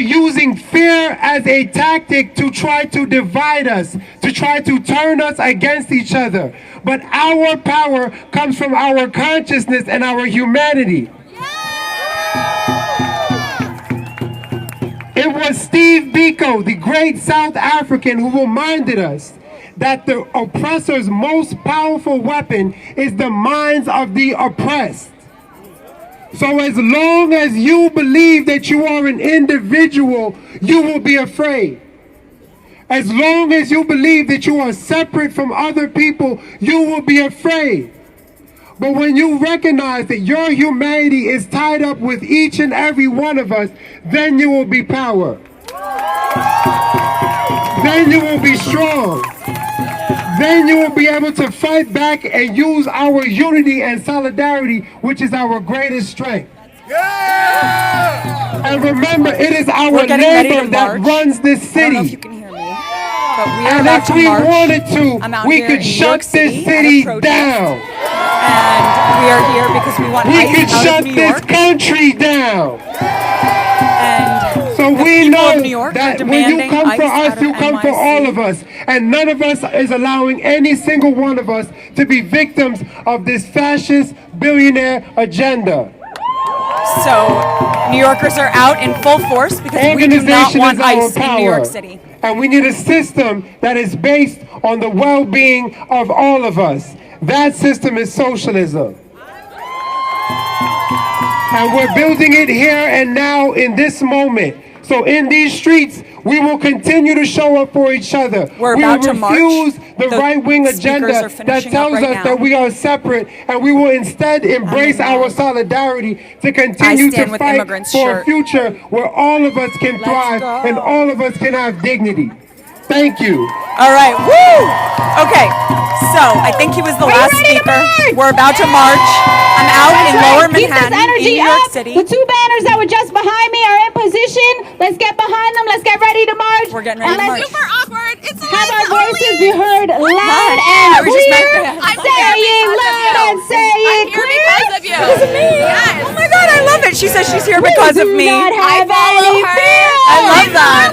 are using fear as a tactic to try to divide us, to try to turn us against each other. But our power comes from our consciousness and our humanity. It was Steve Biko, the great South African, who reminded us that the oppressor's most powerful weapon is the minds of the oppressed. So as long as you believe that you are an individual, you will be afraid. As long as you believe that you are separate from other people, you will be afraid. But when you recognize that your humanity is tied up with each and every one of us, then you will be power. Then you will be strong. Then you will be able to fight back and use our unity and solidarity, which is our greatest strength. Yeah! And remember, it is our labor that runs this city. I don't know if you can hear me, but we are And about if to we march. wanted to, we could shut this city down. And we are here because we want We ICE could out shut of New this York. country down. And So the we people know of New York are that when you demanding come for ICE us, out of you come for NYC. all of us. And none of us is allowing any single one of us to be victims of this fascist billionaire agenda. So New Yorkers are out in full force because we do not Organization want is our ICE in New power. York City. And we need a system that is based on the well-being of all of us. That system is socialism. And we're building it here and now in this moment. So in these streets, we will continue to show up for each other. We're We about will to march. refuse the The right-wing speakers are agenda that finishing tells up right us now. that we are separate, and we will instead embrace our solidarity to continue to Stand with fight Immigrants for a shirt. future where all of us can thrive go. and all of us can have dignity. Thank you. All right, woo! Okay, so I think he was the last speaker. We're about to march. I'm out in Lower Manhattan, in New York City. The two banners that were just behind me are in position. Let's get behind them. Let's get ready to march. We're getting ready to march. Super awkward. It's Have our voices be heard loud I and was just clear. meant to- Say it loud and say it I'm here clear. because of you. Because of me. Yes. Oh my God, I love it. She says she's here because of Do me. not I have follow any her. fear. I love that.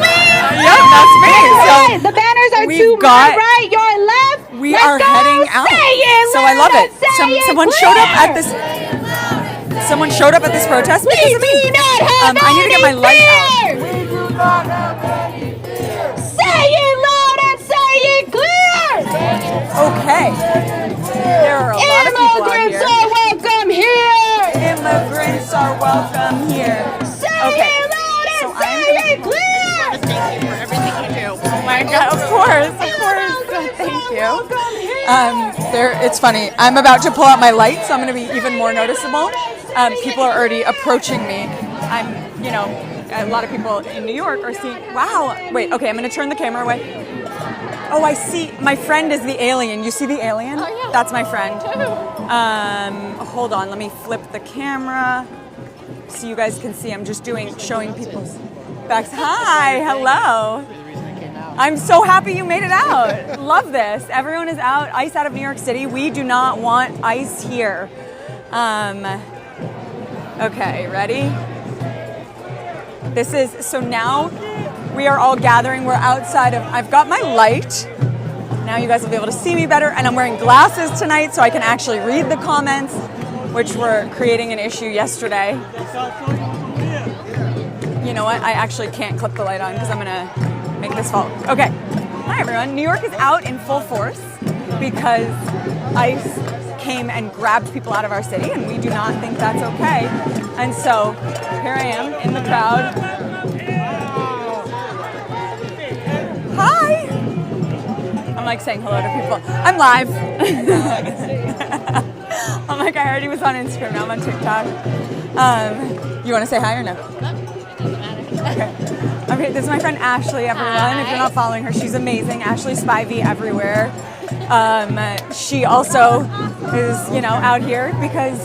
Yep, that's me. So The banners are we've to got- my right, your left. we Let's are go. heading out. Say it So I love loud it. and say it Someone clear. showed up at this. Someone showed up at this protest because We of me. do not have I need to get my any light out. fear. Say it loud and say it clear. Okay. There are a lot of people out Immigrants here. are welcome here. Immigrants are welcome here. Say Okay. it loud and So say I'm- it clear. Thank you for everything you do. Oh my God, of course. Thank you. It's funny. I'm about to pull out my light, so I'm going to be even more noticeable. People are already approaching me. A lot of people in New York are seeing, wow. Wait, okay, I'm going to turn the camera away. Oh, I see. My friend is the alien. You see the alien? Oh, yeah. That's my friend. Hold on. Let me flip the camera so you guys can see. I'm just showing people's backs. Hi. Hello. I'm so happy you made it out. Love this. Everyone is out. ICE out of New York City. We do not want ICE here. Okay, ready? So now we are all gathering. We're outside of, I've got my light. Now you guys will be able to see me better. And I'm wearing glasses tonight so I can actually read the comments, which were creating an issue yesterday. You know what? I actually can't clip the light on because I'm going to make this fall. Okay. Hi, everyone. New York is out in full force because ICE came and grabbed people out of our city, and we do not think that's okay. And so here I am in the crowd. Hi. I'm like saying hello to people. I'm live. I'm like, I already was on Instagram, now I'm on TikTok. You want to say hi or no? Okay, this is my friend Ashley, everyone. Hi. If you're not following her, she's amazing. Ashley Spivey everywhere. She also is, out here because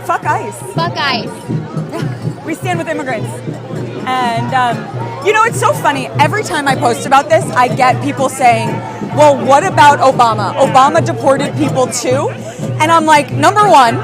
fuck ICE. Fuck ICE. We stand with immigrants. And, it's so funny. Every time I post about this, I get people saying, well, what about Obama? Obama deported people too? And I'm like, number one,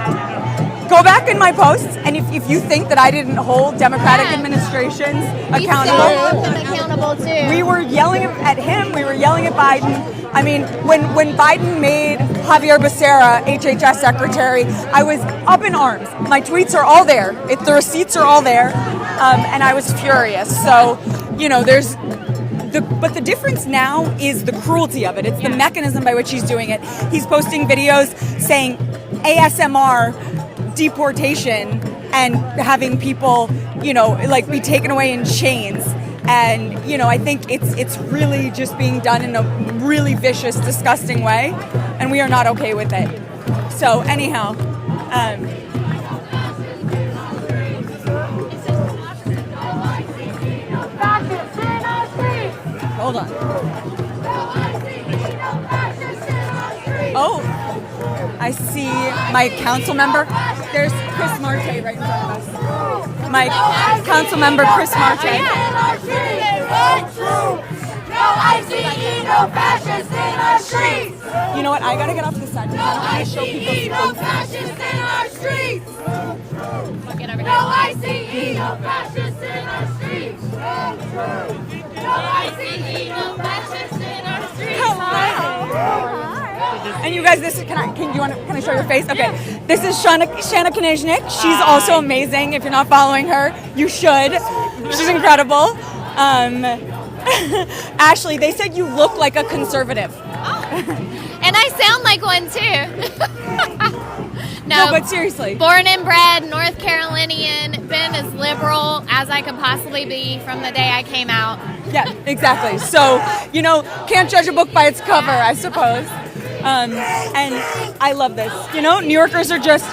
Go back in my posts, and if you think that I didn't hold Democratic administrations accountable, too. we were yelling at him. We were yelling at Biden. I mean, when Biden made Javier Becerra HHS secretary, I was up in arms. My tweets are all there. The receipts are all there, and I was furious. So, you know, but the difference now is the cruelty of it. It's the mechanism by which he's doing it. He's posting videos saying ASMR deportation and having people, you know, like be taken away in chains. And, you know, I think it's really just being done in a really vicious, disgusting way. And we are not okay with it. So anyhow, hold on. Oh, I see my council member. There's Chris Marte right in front of us. My council member, Chris Marte. You know what? I gotta get off the side because I want to show people No fascists in our streets. No ICE, no fascists in our streets. No ICE, no fascists in our streets. And you guys, can I show your face? Okay, this is Shanna Konechnik. She's also amazing. If you're not following her, you should. She's incredible. Ashley, they said you look like a conservative. And I sound like one too. No, but seriously. Born and bred, North Carolinian, been as liberal as I could possibly be from the day I came out. Yeah, exactly. So, you know, can't judge a book by its cover, I suppose. And I love this. You know, New Yorkers are just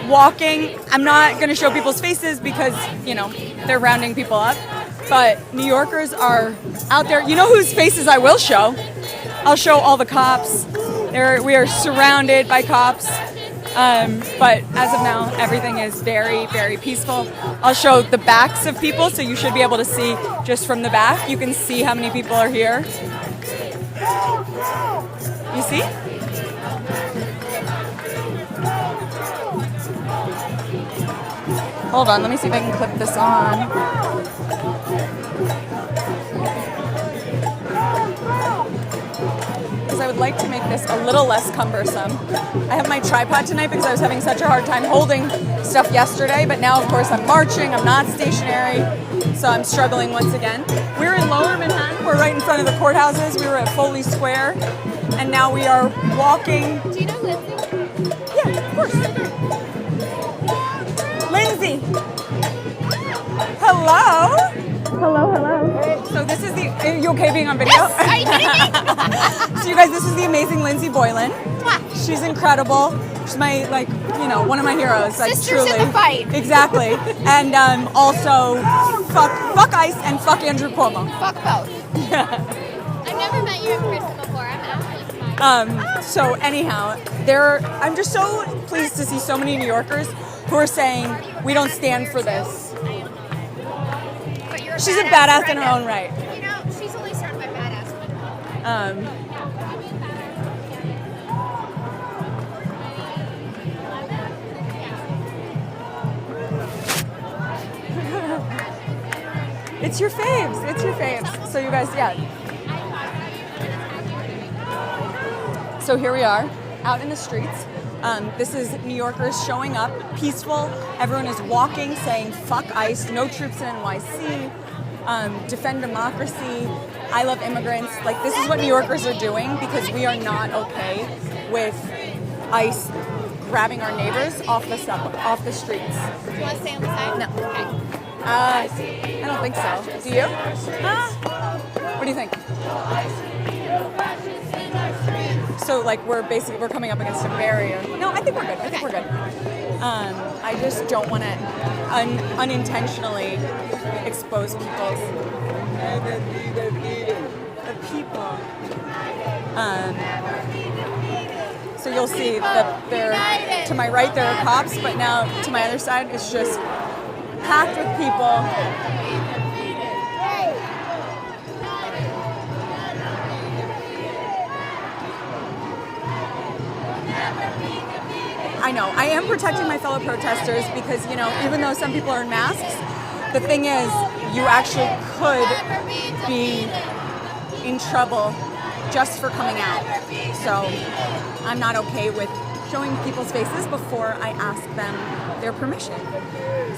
walking. I'm not going to show people's faces because, you know, they're rounding people up. But New Yorkers are out there. You know whose faces I will show? I'll show all the cops. We are surrounded by cops. But as of now, everything is very, very peaceful. I'll show the backs of people, so you should be able to see just from the back. You can see how many people are here. You see? Hold on, let me see if I can clip this on. I would like to make this a little less cumbersome. I have my tripod tonight because I was having such a hard time holding stuff yesterday, but now of course I'm marching, I'm not stationary, so I'm struggling once again. We're in Lower Manhattan, we're right in front of the courthouses, we were at Foley Square, and now we are walking. Do you know Lindsay? Yeah, of course. Lindsay! Hello! Hello, hello. So this is are you okay being on video? Yes, are you kidding me? So you guys, this is the amazing Lindsay Boylan. She's incredible. She's my, one of my heroes. Sisters truly. in the fight. Exactly. And also, fuck ICE and fuck Andrew Cuomo. Fuck both. I've never met you in person before. I'm Ashley. So anyhow, I'm just so pleased to see so many New Yorkers who are saying, we don't stand for this. She's a badass in her own right. You know, she's only started by badass. It's your faves. It's your faves. So you guys, yeah. So here we are, out in the streets. This is New Yorkers showing up, peaceful. Everyone is walking, saying fuck ICE, no troops in NYC. Defend democracy, I love immigrants. Like, this is what New Yorkers are doing because we are not okay with ICE grabbing our neighbors off the streets. Do you want to stay on the side? No. Okay. I don't think so. Do you? What do you think? So, we're coming up against a barrier. No, I think we're good. I think we're good. I just don't want to unintentionally expose people. The people. So you'll see that to my right there are cops, but now to my other side it's just packed with people. I know. I am protecting my fellow protesters because, you know, even though some people are in masks, the thing is, you actually could be in trouble just for coming out. So I'm not okay with showing people's faces before I ask them their permission.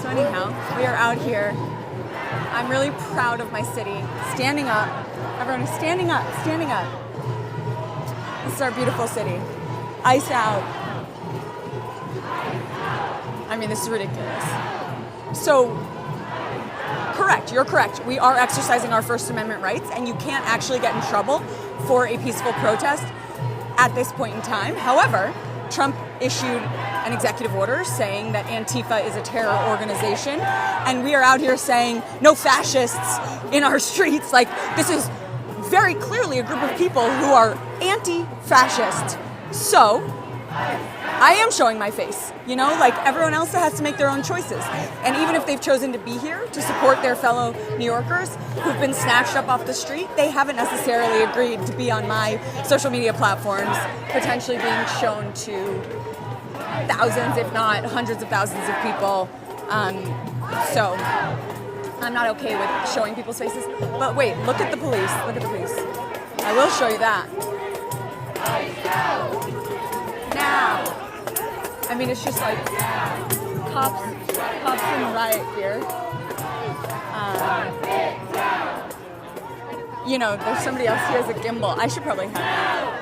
So anyhow, we are out here. I'm really proud of my city. Standing up. Everyone is standing up, standing up. This is our beautiful city. Ice out. I mean, this is ridiculous. So, correct, you're correct. We are exercising our First Amendment rights, and you can't actually get in trouble for a peaceful protest at this point in time. However, Trump issued an executive order saying that Antifa is a terror organization, and we are out here saying no fascists in our streets. Like, this is very clearly a group of people who are anti-fascist. So, I am showing my face, you know, like everyone else has to make their own choices. And even if they've chosen to be here to support their fellow New Yorkers who've been snatched up off the street, they haven't necessarily agreed to be on my social media platforms, potentially being shown to thousands, if not hundreds of thousands of people. So I'm not okay with showing people's faces. But wait, look at the police. Look at the police. I will show you that. Now. I mean, it's just like cops in riot gear. You know, there's somebody else here has a gimbal. I should probably have that.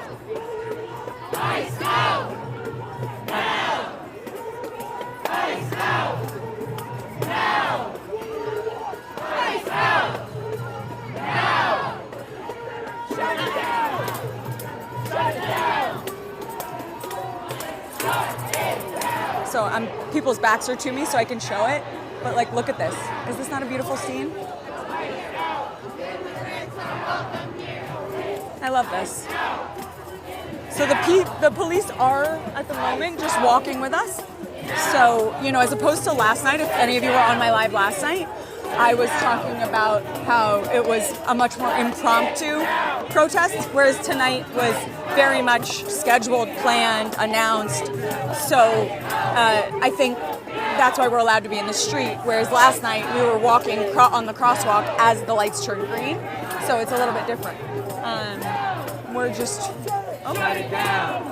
So people's backs are to me so I can show it, but like, look at this. Is this not a beautiful scene? I love this. So the police are at the moment just walking with us. So, you know, as opposed to last night, if any of you were on my live last night, I was talking about how it was a much more impromptu protest, whereas tonight was very much scheduled, planned, announced. So I think that's why we're allowed to be in the street, whereas last night we were walking on the crosswalk as the lights turned green. So it's a little bit different. We're just... Oh. Shut it down.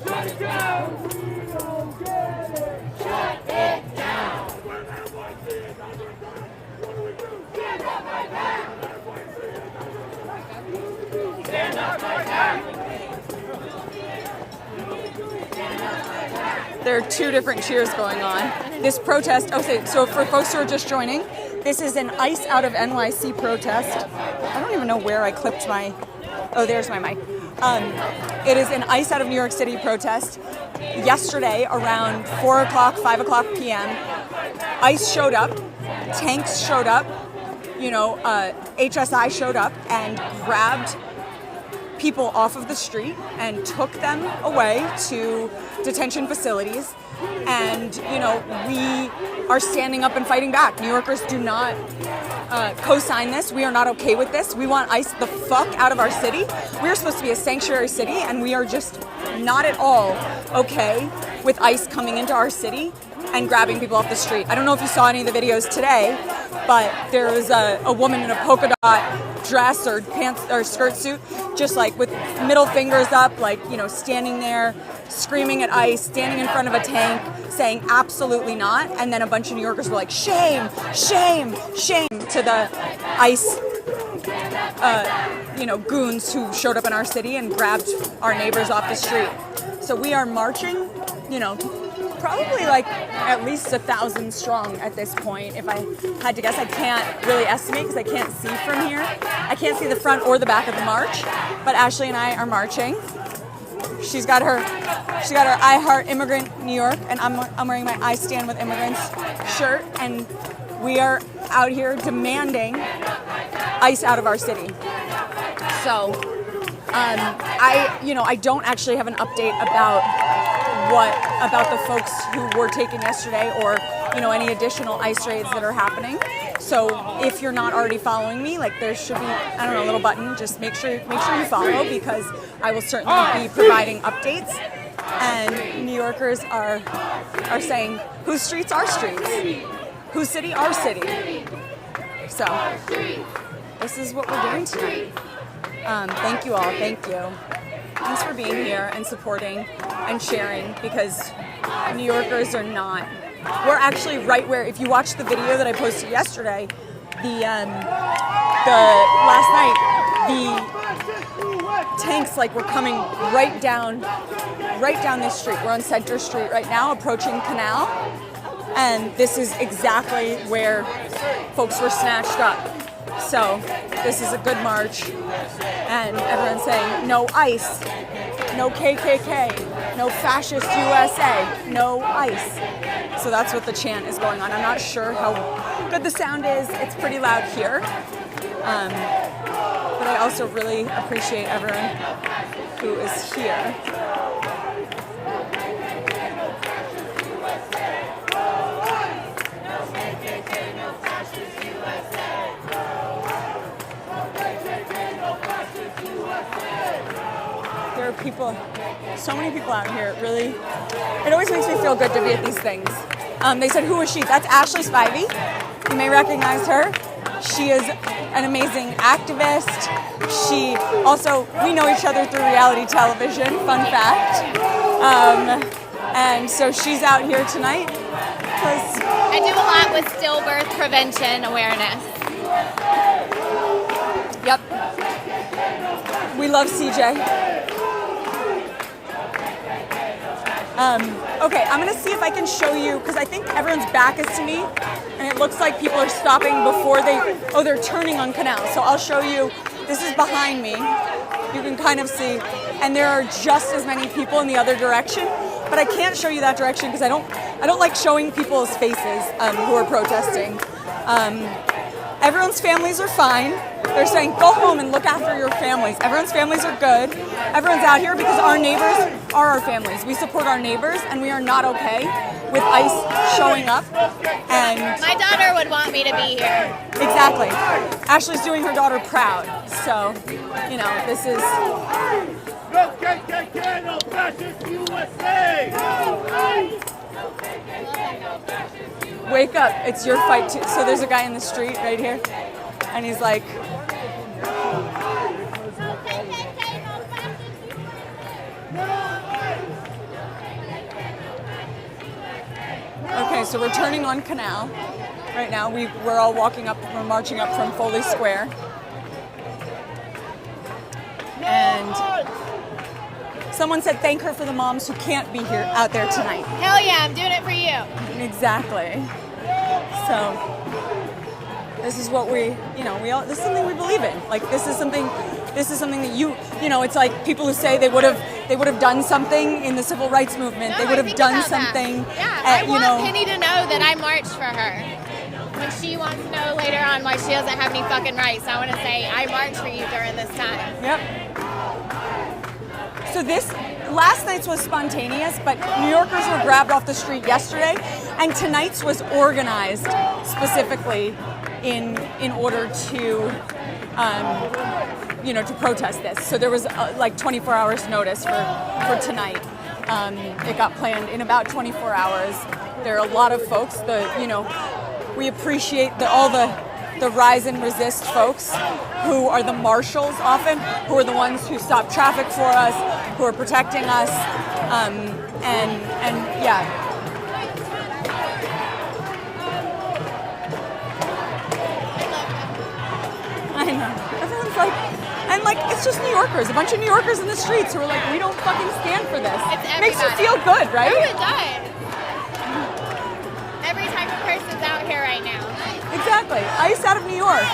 Shut it down. Shut it down. Stand up right now. There are two different cheers going on. This protest, so for folks who are just joining, this is an ICE out of NYC protest. I don't even know where I clipped my, oh, there's my mic. It is an ICE out of New York City protest. Yesterday, around 4 o'clock, 5 o'clock p.m., ICE showed up, tanks showed up, you know, HSI showed up and grabbed people off of the street and took them away to detention facilities. And, you know, we are standing up and fighting back. New Yorkers do not co-sign this. We are not okay with this. We want ICE the fuck out of our city. We are supposed to be a sanctuary city, and we are just not at all okay with ICE coming into our city and grabbing people off the street. I don't know if you saw any of the videos today, but there was a woman in a polka dot dress or pants or skirt suit, just like with middle fingers up, like, you know, standing there, screaming at ICE, standing in front of a tank, saying absolutely not. And then a bunch of New Yorkers were like, shame, shame, shame to the ICE, you know, goons who showed up in our city and grabbed our neighbors off the street. So we are marching, you know, probably like at least 1,000 strong at this point. If I had to guess, I can't really estimate because I can't see from here. I can't see the front or the back of the march, but Ashley and I are marching. She's got her I Heart Immigrant New York, and I'm wearing my I Stand With Immigrants shirt, and we are out here demanding ICE out of our city. So I don't actually have an update about the folks who were taken yesterday, or, you know, any additional ICE raids that are happening. So if you're not already following me, like, there should be, I don't know, a little button. Just make sure you follow, because I will certainly be providing updates. And New Yorkers are saying, whose streets are streets? Whose city are city? So this is what we're doing tonight. Thank you all. Thank you. Thanks for being here and supporting and sharing, because New Yorkers are not. We're actually right where, if you watch the video that I posted yesterday, the last night, the tanks like were coming right down this street. We're on Center Street right now, approaching Canal, and this is exactly where folks were snatched up. So this is a good march, and everyone's saying no ICE, no KKK, no fascist USA, no ICE. So that's what the chant is going on. I'm not sure how good the sound is. It's pretty loud here. But I also really appreciate everyone who is here. There are people, so many people out here. It always makes me feel good to be at these things. They said, who is she? That's Ashley Spivey. You may recognize her. She is an amazing activist. We know each other through reality television, fun fact. And so she's out here tonight. I do a lot with stillbirth prevention awareness. Yep. We love CJ. Okay, I'm gonna see if I can show you, because I think everyone's back is to me, and it looks like people are stopping before they're turning on Canal. So I'll show you, this is behind me. You can kind of see, and there are just as many people in the other direction, but I can't show you that direction because I don't like showing people's faces who are protesting. Everyone's families are fine. They're saying, go home and look after your families. Everyone's families are good. Everyone's out here because our neighbors are our families. We support our neighbors, and we are not okay with ICE showing up. And my daughter would want me to be here. Exactly. Ashley's doing her daughter proud. So, you know, this is... No KKK, no fascist USA! Wake up, it's your fight too. So there's a guy in the street right here, and he's like, okay, so we're turning on Canal right now. We're all walking up, we're marching up from Foley Square. And someone said thank her for the moms who can't be here out there tonight. Hell yeah, I'm doing it for you. Exactly. So this is what this is something we believe in. Like this is something that you know, it's like people who say they would have done something in the civil rights movement. No, they would I have think done about something. That. Yeah, I want Penny to know that I marched for her. When she wants to know later on why she doesn't have any fucking rights, I want to say I marched for you during this time. Yep. So last night's was spontaneous, but New Yorkers were grabbed off the street yesterday, and tonight's was organized specifically in order to, to protest this. So there was like 24 hours notice for tonight. It got planned in about 24 hours. There are a lot of folks. We appreciate all the Rise and Resist folks who are the marshals often, who are the ones who stop traffic for us, who are protecting us, and yeah. I know. Everyone's like, and like, it's just New Yorkers, a bunch of New Yorkers in the streets who are like, we don't fucking stand for this. It makes you feel good, right? Oh, it does. Every type of person's out here right now. Exactly. ICE out of New York.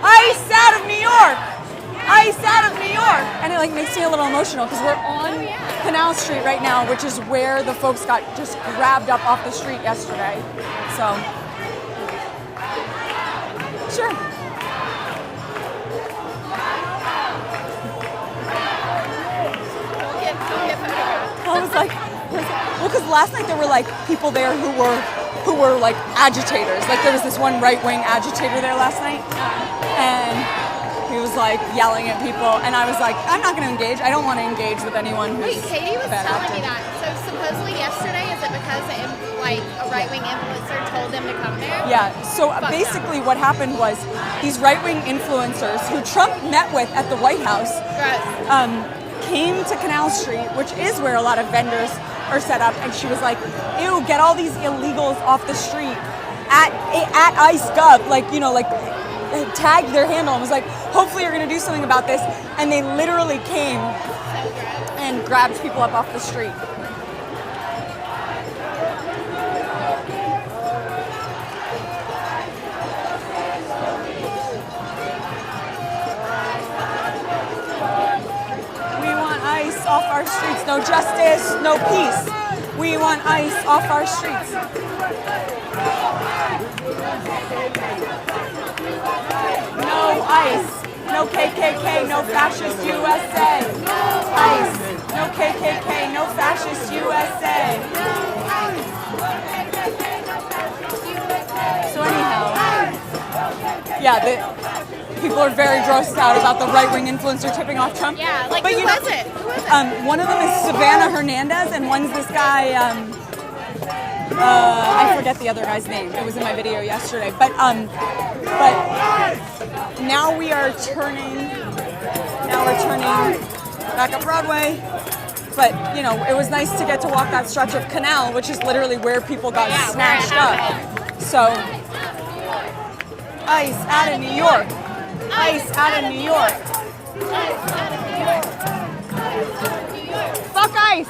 ICE out of New York. ICE out of New York. And it like makes me a little emotional because we're on Canal Street right now, which is where the folks got just grabbed up off the street yesterday. So, sure. I was like, well, because last night there were like people there who were like agitators. Like there was this one right-wing agitator there last night, and He was like yelling at people, and I was like, I'm not going to engage. I don't want to engage with anyone who's Wait, Katie was a bad telling actor. me that. So supposedly yesterday, is it because a right-wing influencer told them to come there? Yeah, so Fuck basically what happened was these right-wing influencers who Trump met with at the White House Gross. came to Canal Street, which is where a lot of vendors are set up, and she was like, ew, get all these illegals off the street at ICE Gov, like, you know, like tagged their handle and was like, hopefully you're going to do something about this. And they literally came and grabbed people up off the street. We want ICE off our streets. No justice, no peace. We want ICE off our streets. No ICE, no KKK, no fascist USA. ICE, no KKK, no fascist USA. So anyhow, yeah, people are very grossed out about the right-wing influencer tipping off Trump. Yeah, like But who you know, was it? Who was it? one of them is Savannah Hernandez, and one's this guy. I forget the other guy's name. It was in my video yesterday. But now we're turning back up Broadway. But you know, it was nice to get to walk that stretch of Canal, which is literally where people got Yeah, snatched where it up. So, ICE out of New York. ICE out of New York. Fuck ICE.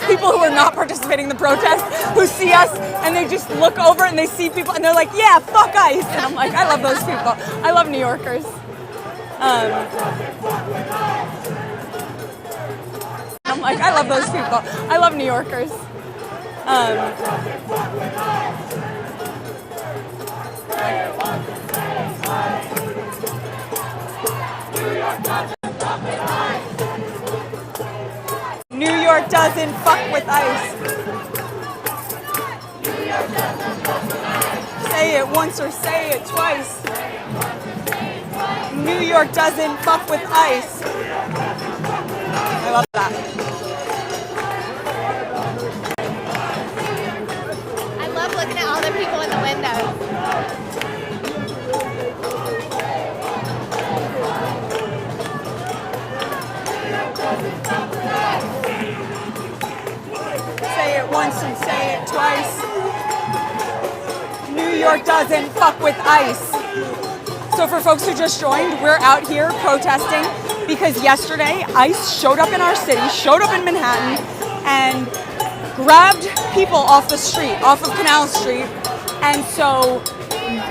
People who are not participating in the protest, who see us and they just look over and they see people and they're like, yeah, fuck ICE. And I'm like, I love those people. I love New Yorkers. I'm like, I love those people. I love New Yorkers. New York doesn't fuck with ICE. Say it once or say it twice. New York doesn't fuck with ICE. I love that. I love looking at all the people in the windows. Say it once and say it twice. New York doesn't fuck with ICE. So for folks who just joined, we're out here protesting because yesterday ICE showed up in our city, showed up in Manhattan, and grabbed people off the street, off of Canal Street. And so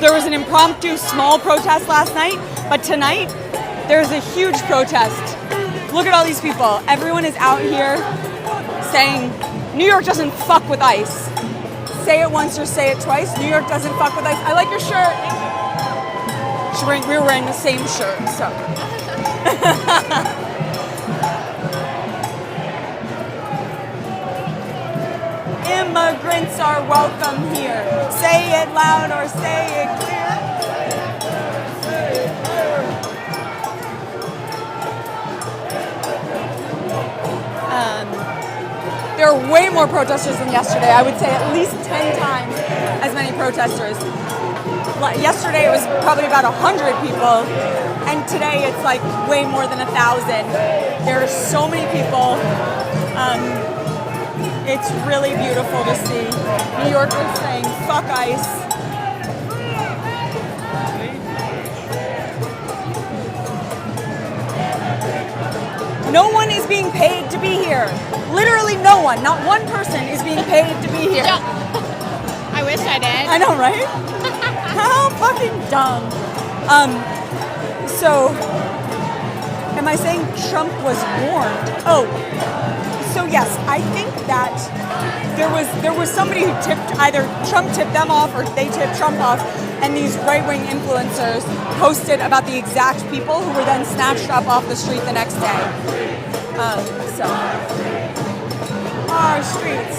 there was an impromptu small protest last night, but tonight there's a huge protest. Look at all these people. Everyone is out here saying, New York doesn't fuck with ICE. Say it once or say it twice. New York doesn't fuck with ICE. I like your shirt. We were wearing the same shirt, so. Immigrants are welcome here. Say it loud or say it clear. There are way more protesters than yesterday. I would say at least 10 times as many protesters. Yesterday it was probably about 100 people, and today it's like way more than 1,000. There are so many people. It's really beautiful to see New Yorkers saying, fuck ICE. No one is being paid to be here. Literally no one, not one person is being paid to be here. I wish I did. I know, right? How fucking dumb. So, am I saying Trump was warned? Oh, so yes, I think that there was somebody who tipped, either Trump tipped them off or they tipped Trump off, and these right-wing influencers posted about the exact people who were then snatched up off the street the next day. So, our streets.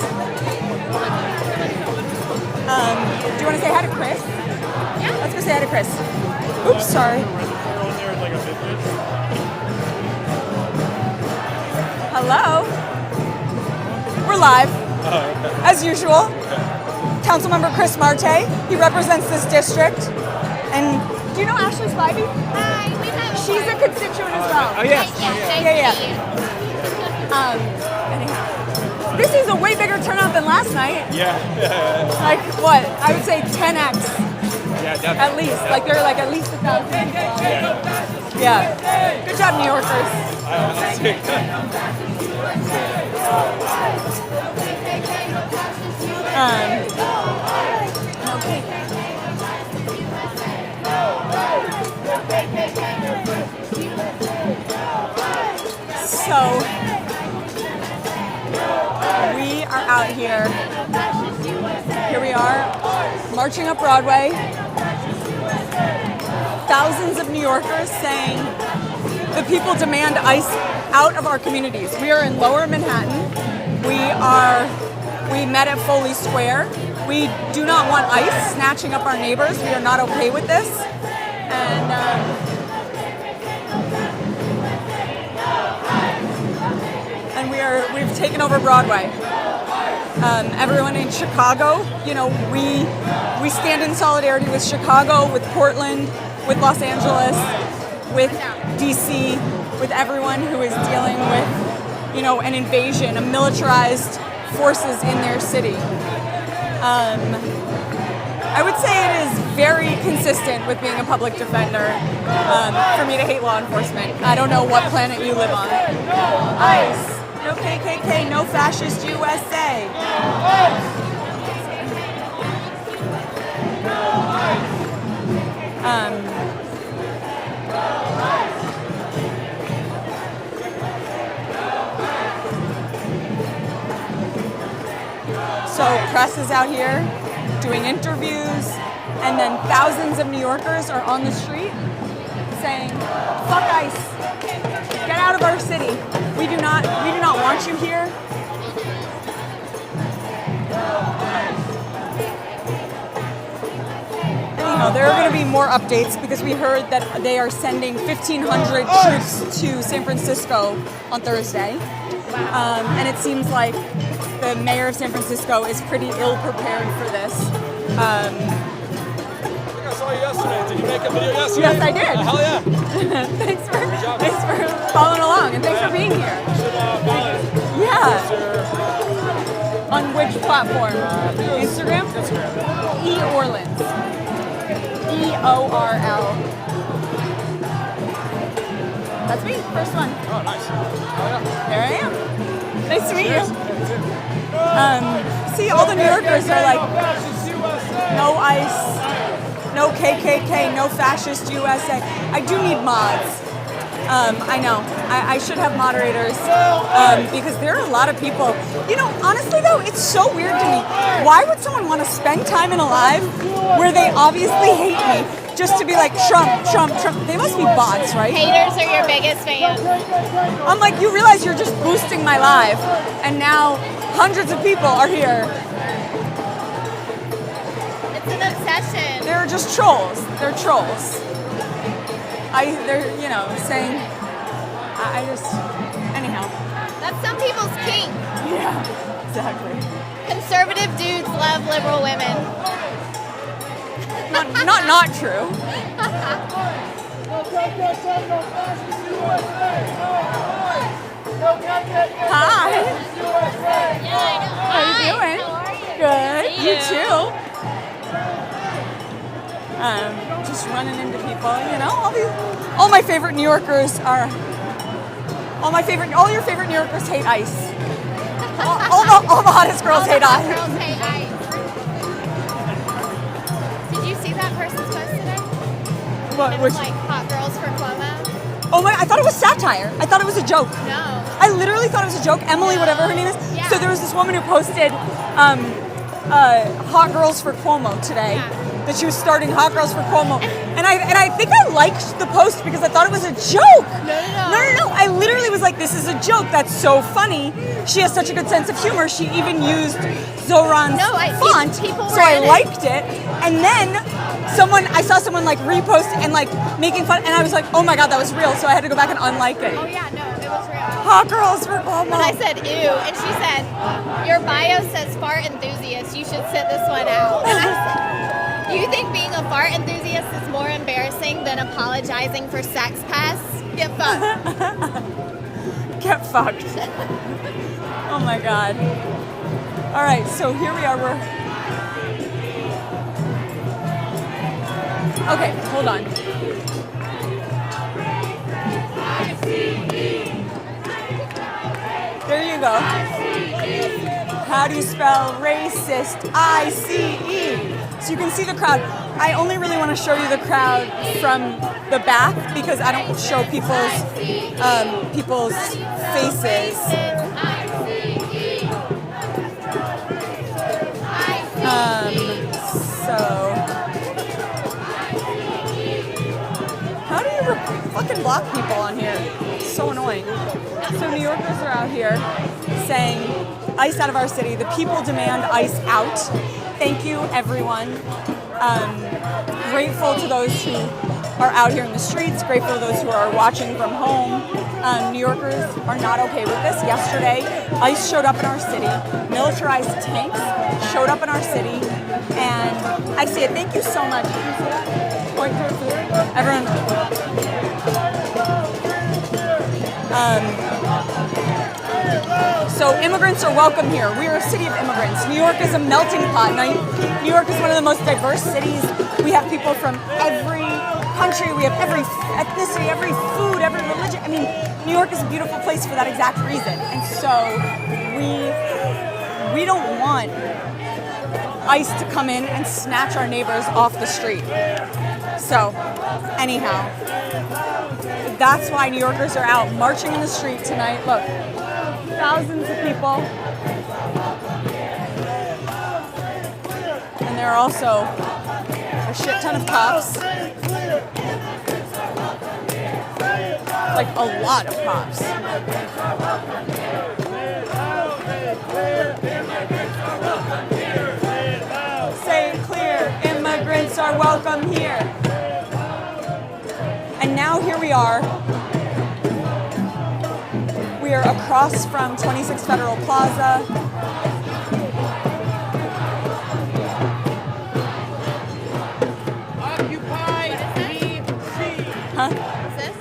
Do you want to say hi to Chris? Yeah. Let's go say hi to Chris. Oops, sorry. Hello. We're live, as usual. Councilmember Chris Marte, he represents this district. And do you know Ashley Spivey? Hi, we met She's a constituent as well. Oh, yes. Yeah. Anyhow. This is a way bigger turnout than last night. Yeah. Like what? I would say 10x Yeah, definitely. at least. Like there are like at least 1,000. Yeah. Good job, New Yorkers. Okay. So we are out here. Here we are, marching up Broadway. Thousands of New Yorkers saying the people demand ICE out of our communities. We are in Lower Manhattan. We met at Foley Square. We do not want ICE snatching up our neighbors. We are not okay with this. And we've taken over Broadway. Everyone in Chicago, you know, we stand in solidarity with Chicago, with Portland, with Los Angeles, with DC, with everyone who is dealing with, you know, an invasion, a militarized forces in their city. I would say it is very consistent with being a public defender for me to hate law enforcement. I don't know what planet you live on. ICE, no KKK, no fascist USA. So press is out here doing interviews, and then thousands of New Yorkers are on the street saying, "Fuck ICE! Get out of our city! We do not want you here." Anyhow, there are going to be more updates because we heard that they are sending 1,500 troops to San Francisco on Thursday, and it seems like the mayor of San Francisco is pretty ill prepared for this. I think I saw you yesterday. Did you make a video yesterday? Yes, I did. Hell yeah. thanks for following along, and thanks for being here. Yeah. On which platform? Instagram? E. Orleans. EORL. That's me, first one. Oh, nice. There I am. Nice to meet you. See, all the New Yorkers are like, no ICE, no KKK, no fascist USA. I do need mods. I know. I should have moderators because there are a lot of people. You know, honestly though, it's so weird to me. Why would someone want to spend time in a live where they obviously hate me just to be like, Trump, Trump, Trump? They must be bots, right? Haters are your biggest fans. I'm like, you realize you're just boosting my live, and now hundreds of people are here. It's an obsession. They're just trolls. They're trolls. They're, you know, saying, I just, anyhow. That's some people's kink. Yeah, exactly. Conservative dudes love liberal women. Not true. Hi. Yeah, I know. How you doing? How are you? Good. See You too. Just running into people, you know. All my favorite New Yorkers are. All your favorite New Yorkers hate ICE. all the hottest girls hate ICE. Girls hate ICE. Did you see that person's post today? What? It was like hot girls for Cuomo. Oh my! I thought it was satire. I thought it was a joke. No. I literally thought it was a joke. Emily, whatever her name is. Yeah. So there was this woman who posted hot girls for Cuomo today. Yeah. That she was starting Hot Girls for Cuomo. And And I think I liked the post because I thought it was a joke. No. I literally was like, this is a joke. That's so funny. She has such a good sense of humor. She even used Zoran's font, so I liked it. And then I saw someone like repost and like making fun, and I was like, oh my god, that was real. So I had to go back and unlike it. Oh yeah, no, it was real. Hot girls for Mama. And I said, ew, and she said, your bio says fart enthusiast. You should sit this one out. And I said, you think being a fart enthusiast is more embarrassing than apologizing for sex pests? Get fucked. Get fucked. Oh my god. All right, so here we are. Okay, hold on. There you go. How do you spell racist? I-C-E. So you can see the crowd. I only really want to show you the crowd from the back because I don't show people's faces. So how do you fucking block people on here? It's so annoying. So New Yorkers are out here saying, ICE out of our city. The people demand ICE out. Thank you, everyone. Grateful to those who are out here in the streets. Grateful to those who are watching from home. New Yorkers are not okay with this. Yesterday, ICE showed up in our city. Militarized tanks showed up in our city. And I say thank you so much. Can you see that? Point through food. Everyone. So immigrants are welcome here. We are a city of immigrants. New York is a melting pot. Now, New York is one of the most diverse cities. We have people from every country. We have every ethnicity, every food, every religion. I mean, New York is a beautiful place for that exact reason. And so we don't want ICE to come in and snatch our neighbors off the street. So, anyhow, that's why New Yorkers are out marching in the street tonight. Look, thousands of people. And there are also a shit ton of cops. Like a lot of cops. Say it clear, immigrants are welcome here. And now here we are. We are across from 26 Federal Plaza. Occupy DC. Huh? What's this?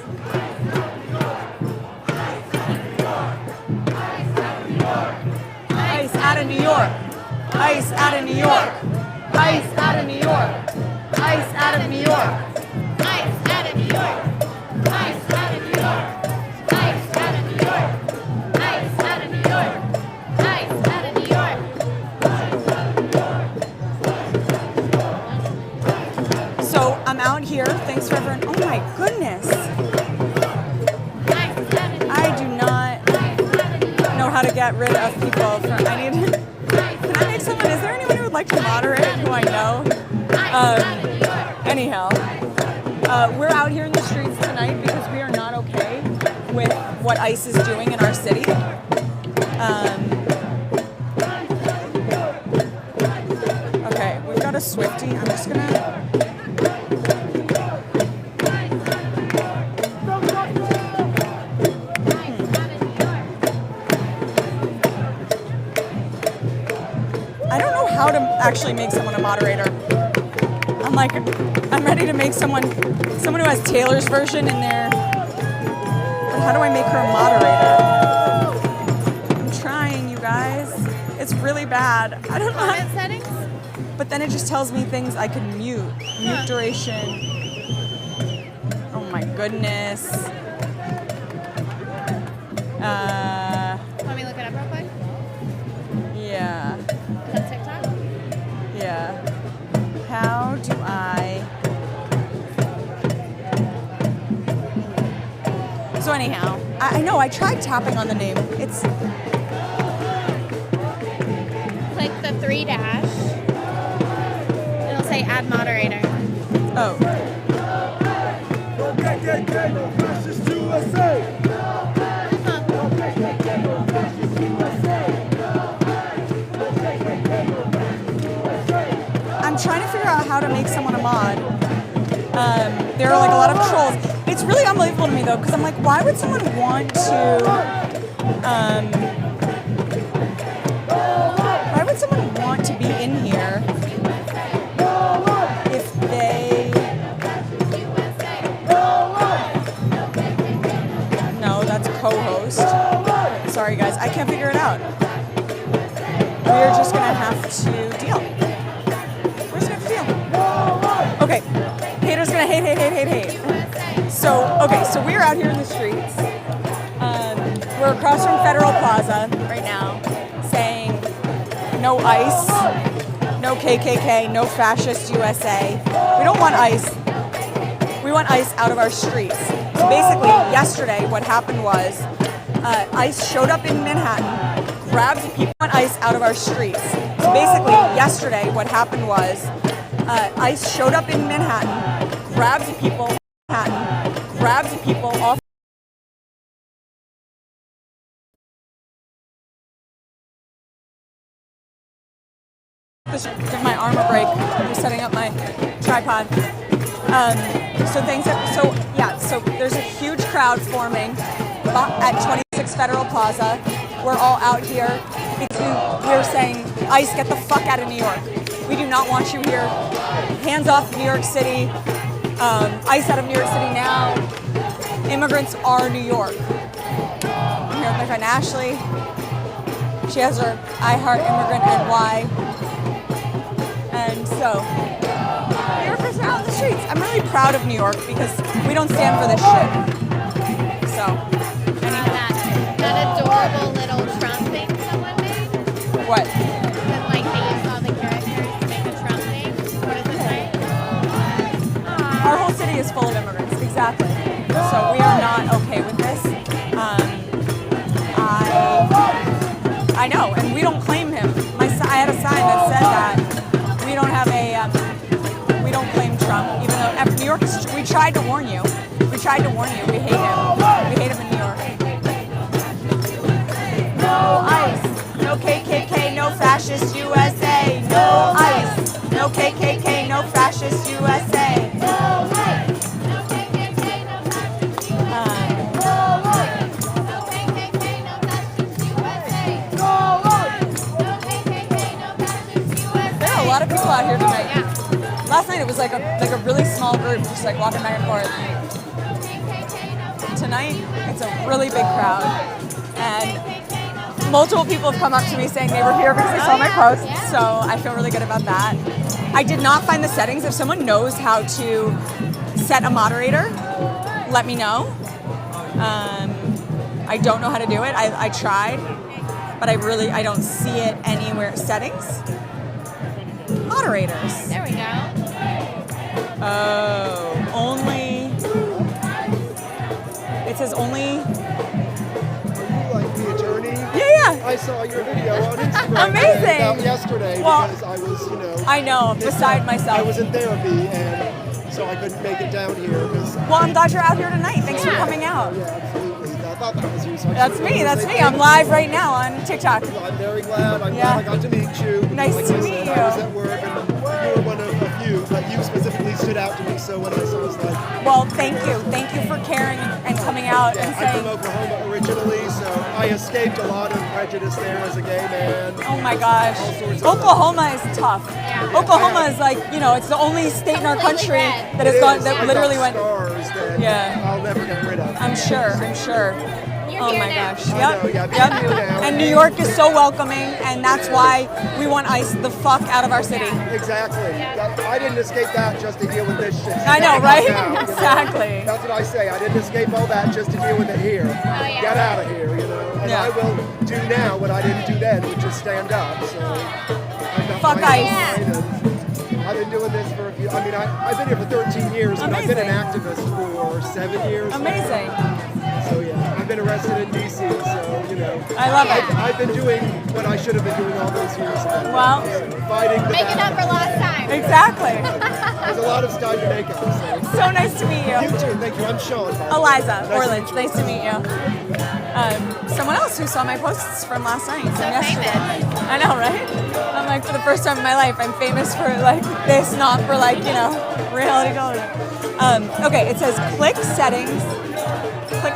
ICE out of New York. ICE out of New York. ICE out of New York. ICE out of New York. ICE out of New York. ICE out of New York. ICE out of New York. ICE out of New York. ICE out of New York. So I'm out here. Thanks for everyone. Oh my goodness. ICE out of New York. I do not know how to get rid of people from. I need. Can I make someone? Is there anyone who would like to moderate who I know? Anyhow, we're out here in the streets tonight because we are not okay with what ICE is doing in our city. Okay, we've got a Swiftie. I'm just gonna. I don't know how to actually make someone a moderator. I'm ready to make someone who has Taylor's version in there. But how do I make her a moderator? I'm trying, you guys. It's really bad. I don't know. Comment settings? But then it just tells me things I can mute. Mute duration. Oh my goodness. Want me to look it up real quick? Yeah. Is that TikTok? Yeah. How do I... So anyhow, I know, I tried tapping on the name. It's... Click the 3 dash. It'll say add moderator. Oh. trying to figure out how to make someone a mod. There are like a lot of trolls. It's really unbelievable to me though, because I'm like, why would someone want to? Why would someone want to be in here if they? No, that's co-host. Sorry guys, I can't figure it out. We're just gonna have to deal. We're just gonna have to deal. Okay, haters gonna hate. So we're out here in the streets. We're across from Federal Plaza right now, saying no ICE, no KKK, no fascist USA. We don't want ICE. We want ICE out of our streets. So basically, yesterday, what happened was ICE showed up in Manhattan, grabbed people. We want ICE out of our streets. So basically, yesterday, what happened was ICE showed up in Manhattan, grabbed people off. Just give my arm a break. I'm setting up my tripod. So there's a huge crowd forming at 26 Federal Plaza. We're all out here because we're saying, ICE, get the fuck out of New York. We do not want you here. Hands off New York City. ICE out of New York City now. Immigrants are New York. I'm here with my friend Ashley. She has her I Heart Immigrant NY. And so, New Yorkers are out in the streets. I'm really proud of New York because we don't stand for this shit. So, That adorable little Trump thing someone made? what? That like they used all the characters to make a Trump thing? What does it say? Our whole city is full of immigrants, exactly. So we are not okay with this. I know, and we don't claim him. I had a sign that said that we don't have we don't claim Trump, even though New York is, we tried to warn you. We tried to warn you. We hate him. We hate him in New York. No ICE, no KKK, no fascist USA. No ICE, no KKK, no fascist USA. There are a lot of people out here tonight. Last night it was like a really small group, just like walking back and forth. Tonight it's a really big crowd, and multiple people have come up to me saying they were here because they saw my post. So I feel really good about that. I did not find the settings. If someone knows how to set a moderator, let me know. I don't know how to do it. I tried, but I don't see it anywhere. Settings? Moderators. There we go. Oh, only. It says only. Like the attorney? Yeah. I saw your video on Instagram. Amazing. About yesterday Well, because I was, I know, beside myself. I was in therapy and so I couldn't make it down here because. Well, I'm glad you're out here tonight. Thanks for coming out. Yeah, absolutely. I thought that was you. So That's me. I'm live right now on TikTok. I'm very glad. I'm glad I got to meet you. Nice Like to I meet said, you. I was at work and you were one of a few, but you specifically stood out to me. So when I saw, I was like, Well, thank you. Thank you for caring and coming out and I'm from saying, Oklahoma originally, so I escaped a lot of prejudice there as a gay man. oh my gosh. All sorts of Oklahoma is tough. Oklahoma is like, it's the only state in our country that has gone, that literally went, scars that Yeah. I'll never get rid of. I'm sure. You're Oh here my now. gosh. I know, yeah, I'm here now. And New York is so welcoming, and that's why we want ICE the fuck out of our city. Exactly. I didn't escape that just to deal with this shit. I know, right? Now, Exactly. That's what I say. I didn't escape all that just to deal with it here. yeah. Get out of here, And Yeah. I will do now what I didn't do then, which is stand up. So I'm not Fuck my ICE. side, and I've been doing this for a few. I mean, I've been here for 13 years, but I've been an activist for 7 years. Amazing. So yeah, I've been arrested in DC, so I love it. I've been doing what I should have been doing all those years ago. Well, fighting the Making up battle. for lost time. Exactly. There's a lot of stuff to make up. So. So nice to meet You you. too, thank you. I'm Sean. Eliza Nice to Orland, meet you. nice to meet you. Someone else who saw my posts from last night, from So yesterday. famous. I know, right? I'm like, for the first time in my life, I'm famous for like this, not for like, you know, reality television. Okay, it says click settings, click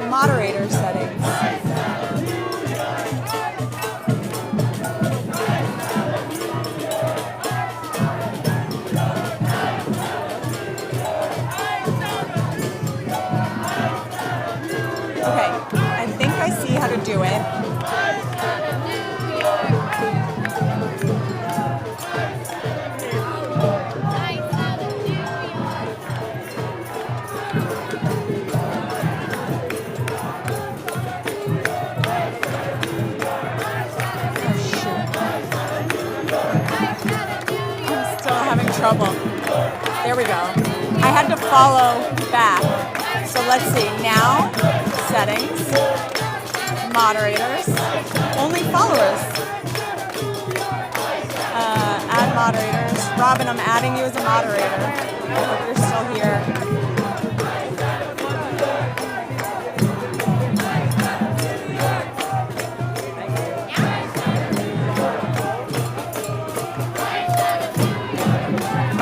moderator settings. Okay, I think I see how to do it. Trouble. There we go. I had to follow back. So let's see. Now, settings, moderators, only followers. Add moderators. Robin, I'm adding you as a moderator. I hope you're still here.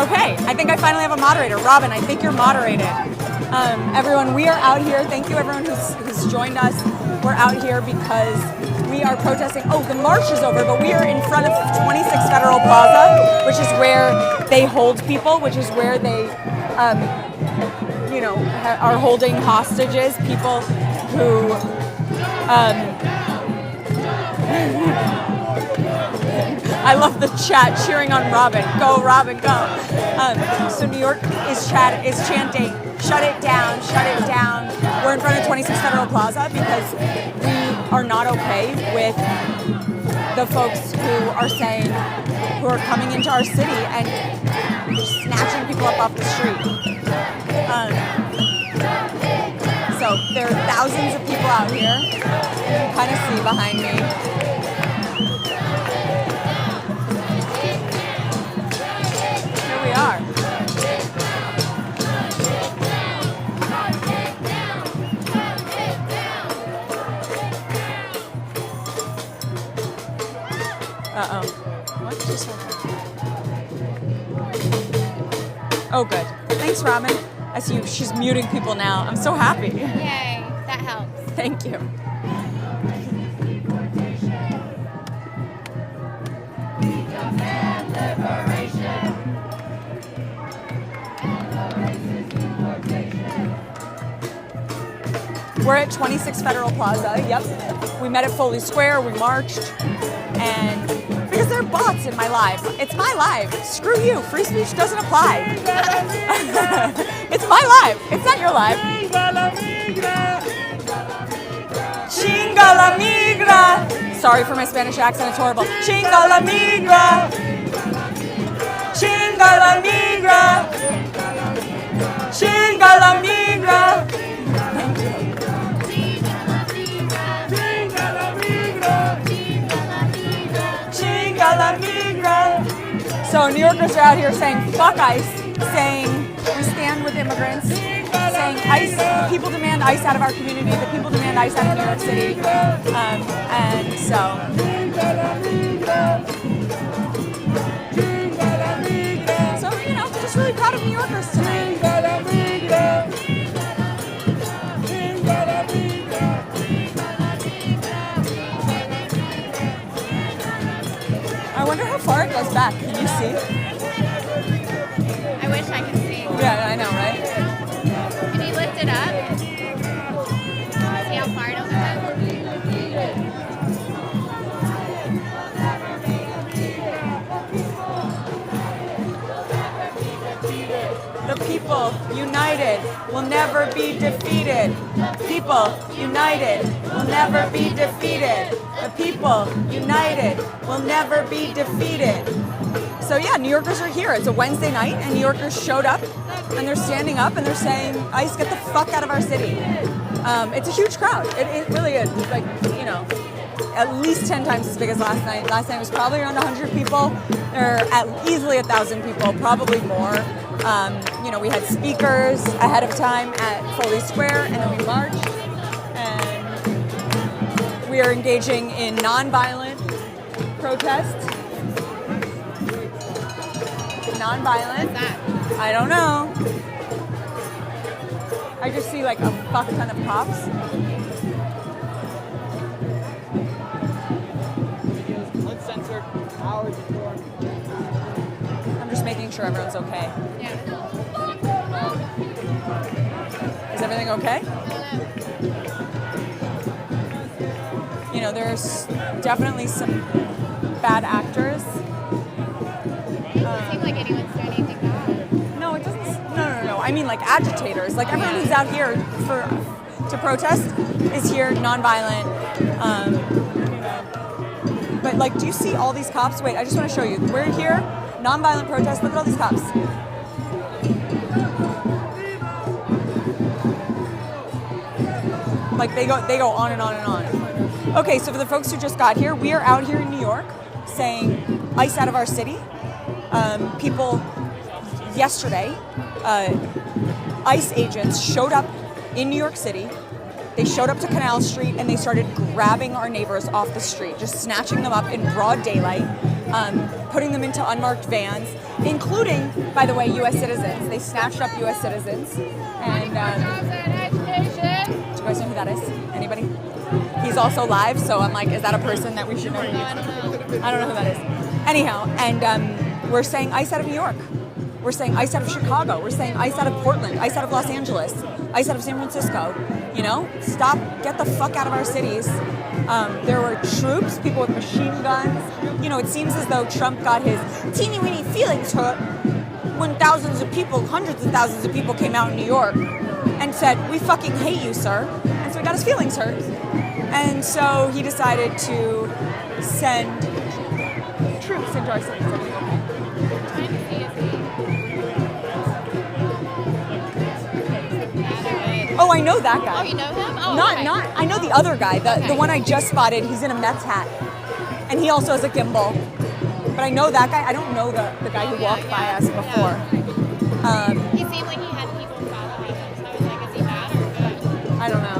Okay, I think I finally have a moderator. Robin, I think you're moderated. Everyone, we are out here. Thank you, everyone who's joined us. We're out here because we are protesting. Oh, the march is over, but we are in front of 26 Federal Plaza, which is where they hold people, which is where they, are holding hostages, people who, I love the chat cheering on Robin. Go, Robin, go. So New York is chanting, shut it down, shut it down. We're in front of 26 Federal Plaza because we are not okay with the folks who are coming into our city and snatching people up off the street. So there are thousands of people out here. You can kind of see behind me. We are. Uh-oh. What just happened? Oh, good. Thanks, Robin. I see she's muting people now. I'm so happy. Yay, that helps. Thank you. We're at 26 Federal Plaza, yep. We met at Foley Square, we marched, and because there are bots in my live. It's my live. Screw you, free speech doesn't apply. It's my live, it's not your live. Chinga la migra. Sorry for my Spanish accent, it's horrible. Chinga la migra. Chinga la migra. Chinga la migra. La migra. So New Yorkers are out here saying fuck ICE, saying we stand with immigrants, saying ICE, the people demand ICE out of our community, the people demand ICE out of New York City, and so. So, you know, just really proud of New Yorkers tonight. I wonder how far it goes back. Can you see? I wish I could see. Yeah, I know, right? Can you lift it up? See how far it'll go? The people united will never be defeated. People united will never be defeated. The people united will never be defeated. So yeah, New Yorkers are here. It's a Wednesday night and New Yorkers showed up and they're standing up and they're saying, ICE, get the fuck out of our city. It's a huge crowd. It really is. It's like, you know, at least 10 times as big as last night. Last night was probably around 100 people. There are at easily 1,000 people, probably more. You know, we had speakers ahead of time at Foley Square, and then we marched. And we are engaging in nonviolent protest. Non-violent. What's that? I don't know. I just see like a fuck ton of cops. Uncensored. Hours before. I'm just making sure everyone's okay. Yeah. Is everything okay? You know, there's definitely some bad actors. Doesn't seem like anyone's doing anything bad. No, it doesn't. No. I mean, like agitators. Like everyone who's out here to protest is here, nonviolent. But like, do you see all these cops? Wait, I just want to show you. We're here, nonviolent protest. Look at all these cops. Like they go on and on and on. Okay, so for the folks who just got here, we are out here in New York saying ICE out of our city. People yesterday, ICE agents showed up in New York City. They showed up to Canal Street and they started grabbing our neighbors off the street, just snatching them up in broad daylight, putting them into unmarked vans, including, by the way, U.S. citizens. They snatched up U.S. citizens. And do you guys know who that is? Anybody? He's also live, so I'm like, is that a person that we should know? I don't know who that is. Anyhow, and we're saying ICE out of New York. We're saying ICE out of Chicago. We're saying ICE out of Portland, ICE out of Los Angeles, ICE out of San Francisco. You know, stop, get the fuck out of our cities. There were troops, people with machine guns. You know, it seems as though Trump got his teeny weeny feelings hurt when thousands of people, hundreds of thousands of people came out in New York and said, we fucking hate you, sir. And so he got his feelings hurt. And so he decided to send troops into our cities. Oh, I know that guy. Oh, you know him? Oh, Not, okay. I know the other guy, the one I just spotted. He's in a Mets hat, and he also has a gimbal. But I know that guy. I don't know the guy who walked by us before. He seemed like he had people following him, so I was like, is he bad or good? I don't know.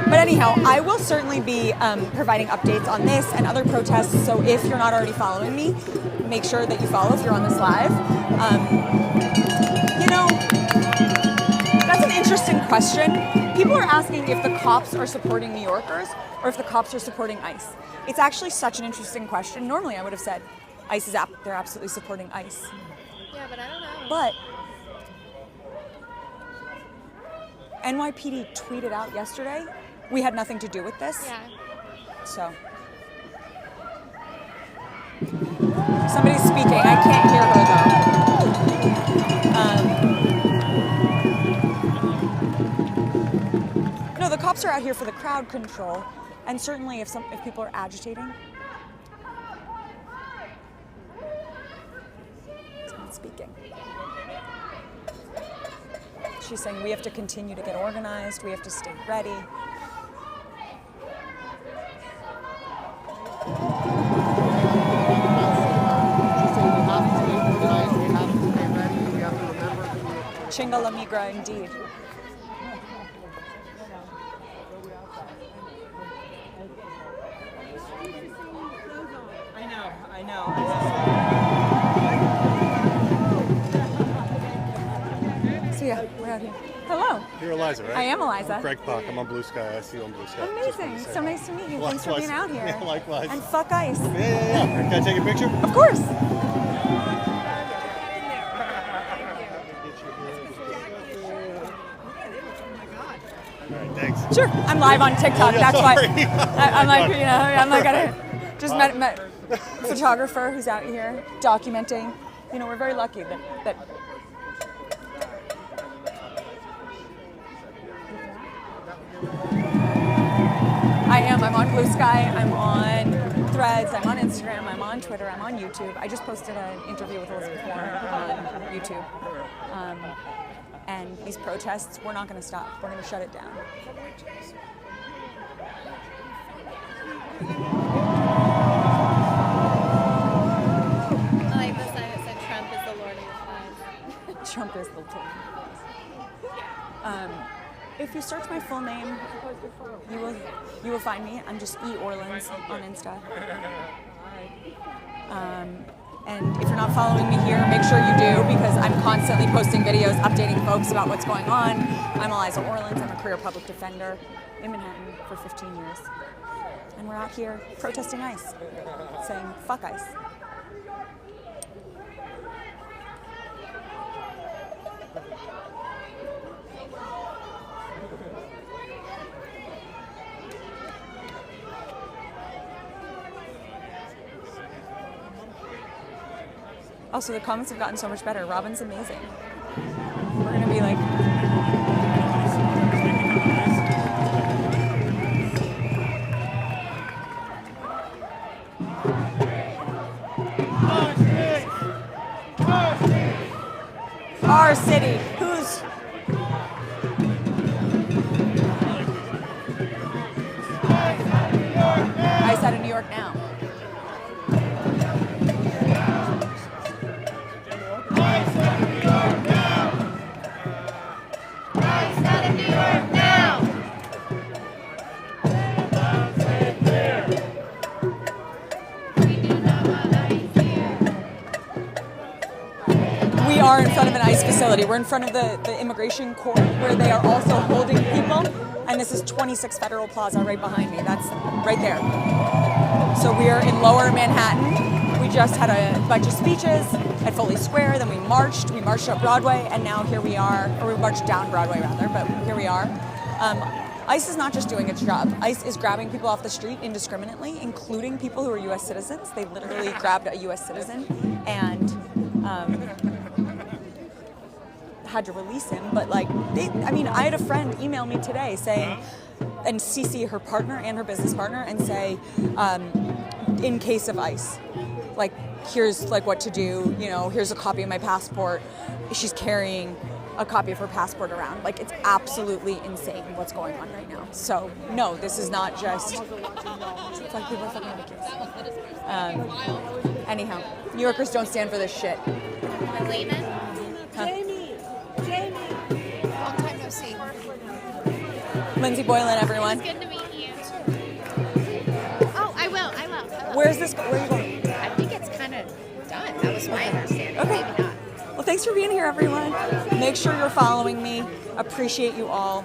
But anyhow, I will certainly be providing updates on this and other protests. So if you're not already following me, make sure that you follow if you're on this live. You know, that's an interesting question. People are asking if the cops are supporting New Yorkers or if the cops are supporting ICE. It's actually such an interesting question. Normally I would have said ICE is they're absolutely supporting ICE. Yeah, but I don't know. But NYPD tweeted out yesterday, we had nothing to do with this. Yeah. So. Somebody's speaking. I can't hear her though. No, the cops are out here for the crowd control, and certainly if people are agitating. Someone's speaking. She's saying we have to continue to get organized. We have to stay ready. Chinga la migra, indeed. I know. So yeah, we're out here. Hello. You're Eliza, right? I am Eliza. I'm Greg Pak. I'm on Blue Sky. I see you on Blue Sky. Amazing. So nice to meet you. Thanks for being out here. Yeah, likewise. And fuck ICE. Yeah. Can I take a picture? Of course. All right, thanks. Sure. I'm live on TikTok. Oh, yeah, That's why sorry. I'm like, you know, I'm not gonna just met a photographer who's out here documenting. You know, we're very lucky that I'm on Blue Sky, I'm on Threads, I'm on Instagram, I'm on Twitter, I'm on YouTube. I just posted an interview with Elizabeth Warren on YouTube. And these protests, we're not going to stop. We're going to shut it down. I like the sign that said Trump is the Lord of the Flies. Trump is the Lord. If you search my full name, you will find me. I'm just E Orleans on Insta. And if you're not following me here, make sure you do, because I'm constantly posting videos, updating folks about what's going on. I'm Eliza Orleans. I'm a career public defender in Manhattan for 15 years. And we're out here protesting ICE, saying, fuck ICE. Also, the comments have gotten so much better. Robin's amazing. We're gonna be like, our city. Who's? ICE out of New York now. We are in front of an ICE facility. We're in front of the immigration court where they are also holding people. And this is 26 Federal Plaza right behind me. That's right there. So we are in Lower Manhattan. We just had a bunch of speeches at Foley Square. Then we marched up Broadway. And now here we are, or we marched down Broadway rather, but here we are. ICE is not just doing its job. ICE is grabbing people off the street indiscriminately, including people who are U.S. citizens. They literally grabbed a U.S. citizen and had to release him. But like, I had a friend email me today saying, and CC her partner and her business partner and say, in case of ICE, like, here's like what to do, here's a copy of my passport. She's carrying a copy of her passport around. Like, it's absolutely insane what's going on right now. So no, this is not just, it's like people are fucking ridiculous. Anyhow, New Yorkers don't stand for this shit. Elena? Jamie! Long time no see. Lindsay Boylan, everyone. It's good to meet you. Oh, I will. Where's this, where are you going? I think it's kind of done. That was my understanding. Okay. Maybe not. Well, thanks for being here, everyone. Make sure you're following me. Appreciate you all.